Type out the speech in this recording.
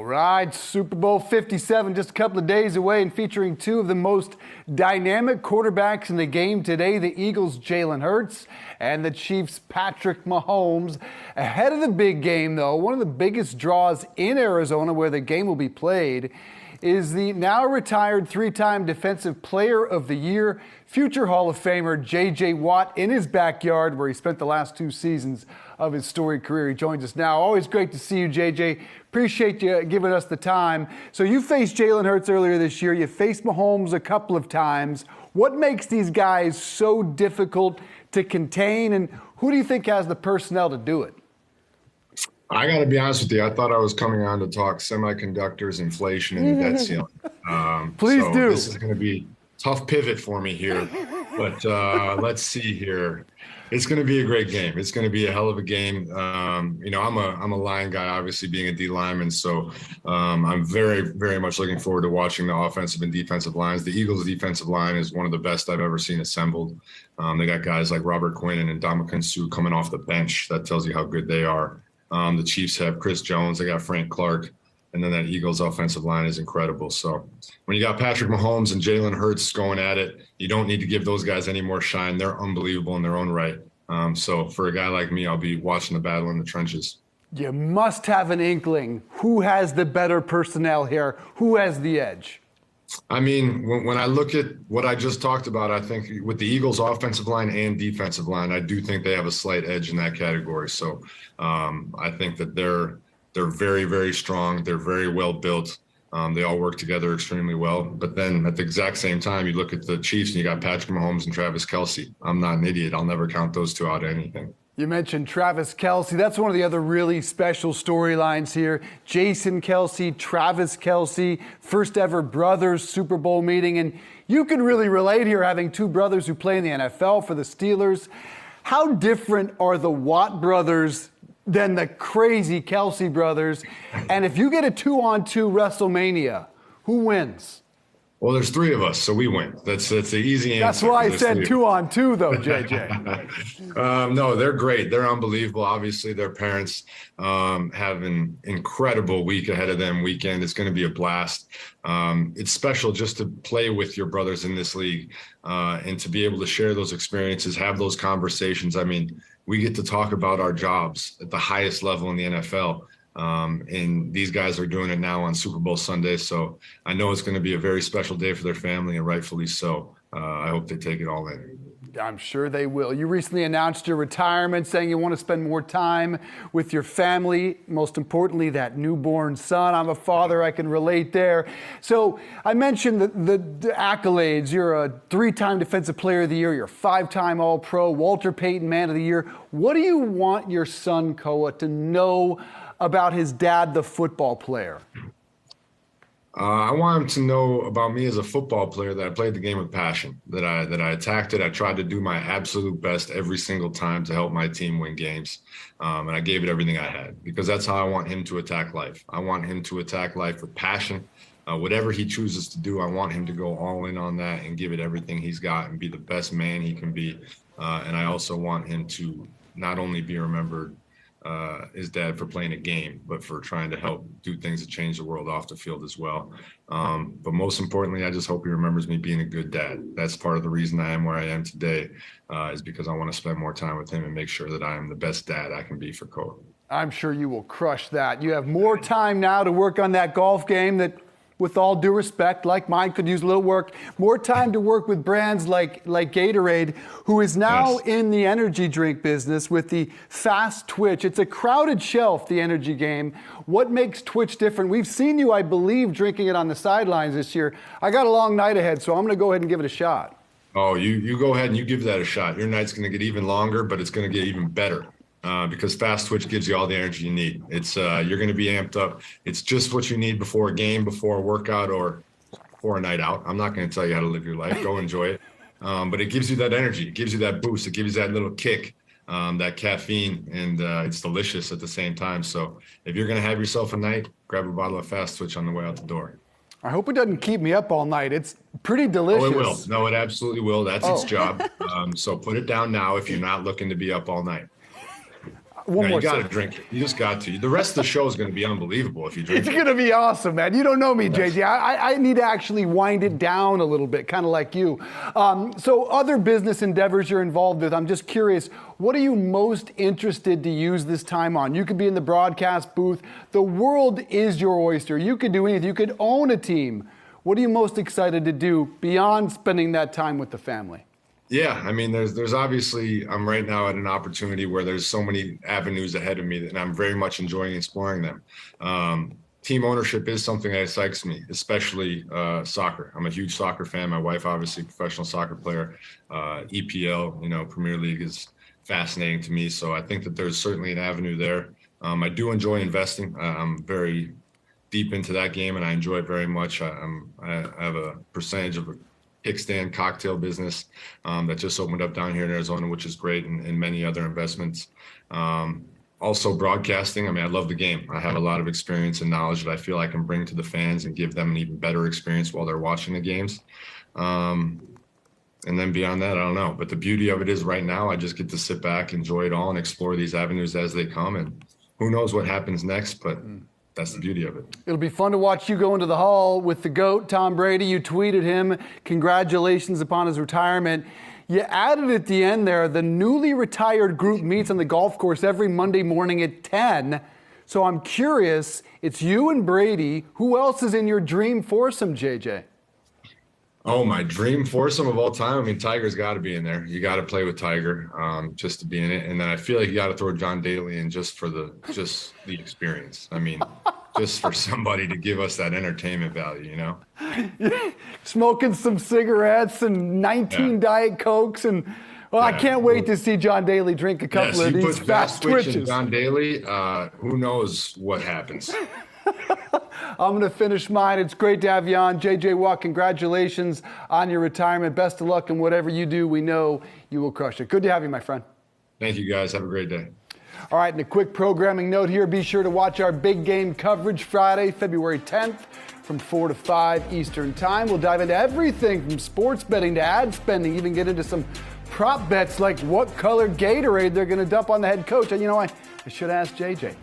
right, Super Bowl 57 just a couple of days away and featuring two of the most dynamic quarterbacks in the game today, the Eagles' Jalen Hurts and the Chiefs' Patrick Mahomes. Ahead of the big game, though, one of the biggest draws in Arizona where the game will be played is the now retired three-time Defensive Player of the Year, future Hall of Famer J.J. Watt in his backyard where he spent the last 2 seasons of his storied career. He joins us now. Always great to see you, J.J. Appreciate you giving us the time. So you faced Jalen Hurts earlier this year. You faced Mahomes a couple of times. What makes these guys so difficult to contain, and who do you think has the personnel to do it? I got to be honest with you. I thought I was coming on to talk semiconductors, inflation, and the debt ceiling. Please do. This is going to be a tough pivot for me here, but let's see here. It's going to be a great game. It's going to be a hell of a game. I'm a line guy, obviously being a D lineman, so I'm very, very much looking forward to watching the offensive and defensive lines. The Eagles' defensive line is one of the best I've ever seen assembled. They got guys like Robert Quinn and Ndamukong Suh coming off the bench. That tells you how good they are. The Chiefs have Chris Jones. They got Frank Clark. And then that Eagles offensive line is incredible. So when you got Patrick Mahomes and Jalen Hurts going at it, you don't need to give those guys any more shine. They're unbelievable in their own right. So for a guy like me, I'll be watching the battle in the trenches. You must have an inkling. Who has the better personnel here? Who has the edge? I mean, when I look at what I just talked about, I think with the Eagles offensive line and defensive line, I do think they have a slight edge in that category. So I think that they're very, very strong. They're very well built. They all work together extremely well. But then at the exact same time, you look at the Chiefs and you got Patrick Mahomes and Travis Kelce. I'm not an idiot. I'll never count those two out of anything. You mentioned Travis Kelce. That's one of the other really special storylines here. Jason Kelce, Travis Kelce, first ever brothers Super Bowl meeting. And you can really relate here, having two brothers who play in the NFL for the Steelers. How different are the Watt brothers than the crazy Kelce brothers? And if you get a 2-on-2 WrestleMania, who wins? Well, there's 3 of us, so we win. That's the easy answer. That's why I said 2-on-2, though, JJ. No, they're great. They're unbelievable. Obviously, their parents have an incredible week ahead of them. Weekend. It's going to be a blast. It's special just to play with your brothers in this league and to be able to share those experiences, have those conversations. I mean, we get to talk about our jobs at the highest level in the NFL. And these guys are doing it now on Super Bowl Sunday. So I know it's going to be a very special day for their family, and rightfully so. I hope they take it all in. I'm sure they will. You recently announced your retirement, saying you want to spend more time with your family, most importantly, that newborn son. I'm a father. I can relate there. So I mentioned the accolades. You're a 3-time Defensive Player of the Year. You're a 5-time All-Pro, Walter Payton Man of the Year. What do you want your son, Koa, to know about his dad, the football player? I want him to know about me as a football player, that I played the game with passion, that I attacked it. I tried to do my absolute best every single time to help my team win games. And I gave it everything I had, because that's how I want him to attack life. I want him to attack life with passion. Whatever he chooses to do, I want him to go all in on that and give it everything he's got and be the best man he can be. And I also want him to not only be remembered his dad for playing a game, but for trying to help do things that change the world off the field as well. But most importantly, I just hope he remembers me being a good dad. That's part of the reason I am where I am today, is because I want to spend more time with him and make sure that I am the best dad I can be for Koa. I'm sure you will crush that. You have more time now to work on that golf game that, with all due respect, like mine, could use a little work. More time to work with brands like Gatorade, who is now in the energy drink business with the Fast Twitch. It's a crowded shelf, the energy game. What makes Twitch different? We've seen you, I believe, drinking it on the sidelines this year. I got a long night ahead, so I'm going to go ahead and give it a shot. Oh, you go ahead and you give that a shot. Your night's going to get even longer, but it's going to get even better. Because Fast Twitch gives you all the energy you need. It's you're going to be amped up. It's just what you need before a game, before a workout, or before a night out. I'm not going to tell you how to live your life. Go enjoy it. But it gives you that energy. It gives you that boost. It gives you that little kick, that caffeine, and it's delicious at the same time. So if you're going to have yourself a night, grab a bottle of Fast Twitch on the way out the door. I hope it doesn't keep me up all night. It's pretty delicious. Oh, it will. No, it absolutely will. That's its job. So put it down now if you're not looking to be up all night. One No, more you got to sip. drink it. You just got to. The rest of the show is going to be unbelievable if you drink It's it. going to be awesome, man. You don't know me, Yes. JJ. I need to actually wind it down a little bit, kind of like you. So other business endeavors you're involved with, I'm just curious, what are you most interested to use this time on? You could be in the broadcast booth. The world is your oyster. You could do anything. You could own a team. What are you most excited to do beyond spending that time with the family? Yeah, I mean, there's obviously, I'm right now at an opportunity where there's so many avenues ahead of me, and I'm very much enjoying exploring them. Team ownership is something that excites me, especially soccer. I'm a huge soccer fan. My wife, obviously, a professional soccer player. EPL, Premier League is fascinating to me. So I think that there's certainly an avenue there. I do enjoy investing. I'm very deep into that game, and I enjoy it very much. I have a percentage of a kickstand cocktail business that just opened up down here in Arizona, which is great, and many other investments. Also broadcasting. I mean, I love the game. I have a lot of experience and knowledge that I feel I can bring to the fans and give them an even better experience while they're watching the games. And then beyond that, I don't know. But the beauty of it is right now, I just get to sit back, enjoy it all, and explore these avenues as they come. And who knows what happens next, but that's the beauty of it. It'll be fun to watch you go into the hall with the GOAT, Tom Brady. You tweeted him, congratulations upon his retirement. You added at the end there, the newly retired group meets on the golf course every Monday morning at 10. So I'm curious, it's you and Brady. Who else is in your dream foursome, JJ? Oh, my dream foursome of all time. I mean, Tiger's got to be in there. You got to play with Tiger just to be in it. And then I feel like you got to throw John Daly in just the experience. I mean, just for somebody to give us that entertainment value, Smoking some cigarettes and 19 Diet Cokes. And, well, I can't wait to see John Daly drink a couple of these fast twitches. And John Daly, who knows what happens. I'm going to finish mine. It's great to have you on. JJ Watt, congratulations on your retirement. Best of luck in whatever you do. We know you will crush it. Good to have you, my friend. Thank you, guys. Have a great day. All right, and a quick programming note here. Be sure to watch our big game coverage Friday, February 10th from 4 to 5 Eastern Time. We'll dive into everything from sports betting to ad spending, even get into some prop bets like what color Gatorade they're going to dump on the head coach. And I should ask JJ.